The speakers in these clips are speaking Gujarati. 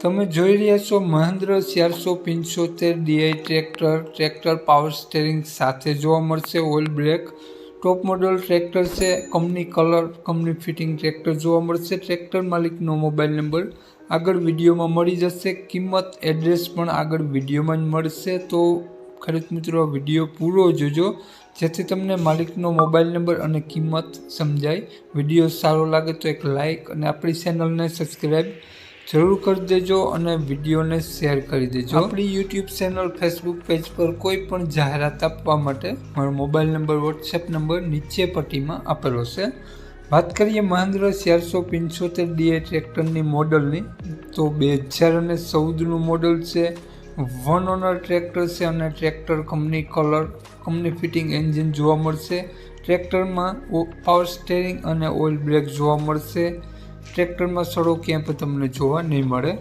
તમે જોઈ રહ્યા છો Mahindra 475 DI tractor power steering સાથે જોવા મળશે. Oil brake top model tractor છે. Company colour company fitting tractor જોવા મળશે. ટ્રેક્ટર માલિકનો મોબાઈલ નંબર આગળ વિડીયોમાં મળી જશે. કિંમત એડ્રેસ પણ આગળ વિડીયોમાં જ મળશે. તો ખેડૂત મિત્રો વિડીયો પૂરો જોજો જેથી તમને માલિકનો મોબાઈલ નંબર અને કિંમત સમજાય. વિડીયો સારો લાગે તો એક લાઇક અને આપણી ચેનલને સબસ્ક્રાઈબ જરૂર કરી દેજો અને વિડીયોને શેર કરી દેજો. આપણી યુટ્યુબ ચેનલ ફેસબુક પેજ પર કોઈ પણ જાહેરાત આપવા માટે મારો મોબાઈલ નંબર વોટ્સએપ નંબર નીચે પટ્ટીમાં આપેલો છે. વાત કરીએ મહેન્દ્ર 475 DI ટ્રેક્ટરની મોડલની તો 2014નું મોડલ છે. 1 ઓનર ટ્રેક્ટર છે અને tractor company colour company fitting engine જોવા મળશે. ટ્રેક્ટરમાં પાવર સ્ટેરિંગ અને ઓઇલ બ્રેક જોવા મળશે. ટ્રેક્ટરમાં સડો ક્યાં પણ તમને જોવા નહીં મળે.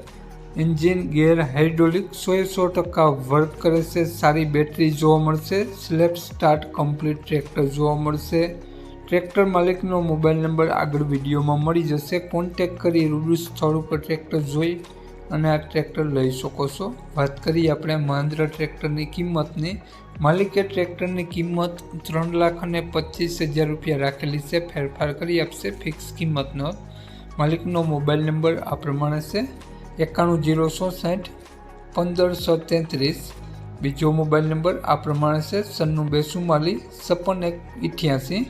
એન્જિન ગેર હાઇડ્રોલિક 100% વર્ક કરે છે. સારી બેટરી જોવા મળશે. સ્લેપ સ્ટાર્ટ કમ્પ્લીટ ટ્રેક્ટર જોવા મળશે. ટ્રેક્ટર માલિકનો મોબાઈલ નંબર આગળ વિડીયોમાં મળી જશે. કોન્ટેક કરી રૂબરૂ સ્થળ ઉપર ટ્રેક્ટર જોઈ અને આ ટ્રેક્ટર લઈ શકો છો. વાત કરીએ આપણે મહેન્દ્ર ટ્રેક્ટરની કિંમતની. માલિકે ટ્રેક્ટરની કિંમત 3,25,000 રૂપિયા રાખેલી છે. ફેરફાર કરી આપશે. ફિક્સ કિંમતનો માલિકનો મોબાઈલ નંબર આ પ્રમાણે છે 91 060 1533. બીજો મોબાઈલ નંબર આ પ્રમાણે છે 9244 56 188.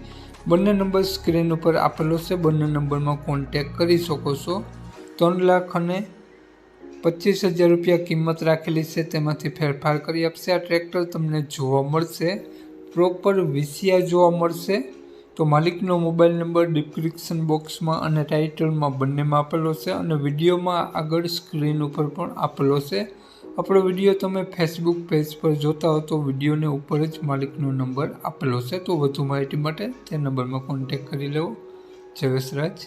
બંને નંબર સ્ક્રીન ઉપર આપેલો છે. બંને નંબરમાં કોન્ટેક કરી શકો છો. 3,25,000 રૂપિયા કિંમત રાખેલી છે. તેમાંથી ફેરફાર કરી આપશે. આ ટ્રેક્ટર તમને જોવા મળશે પ્રોપર વિસિયા જોવા મળશે. તો માલિકનો મોબાઈલ નંબર ડિસ્ક્રિપ્શન બોક્સમાં અને ટાઇટલમાં બંનેમાં આપેલો છે અને વિડીયોમાં આગળ સ્ક્રીન ઉપર પણ આપેલો છે. આપણો વિડીયો તમે ફેસબુક પેજ પર જોતા હો તો વિડીયોને ઉપર જ માલિકનો નંબર આપેલો છે. તો વધુ માહિતી માટે તે નંબરમાં કોન્ટેક કરી લેવો. જય વસરાજ.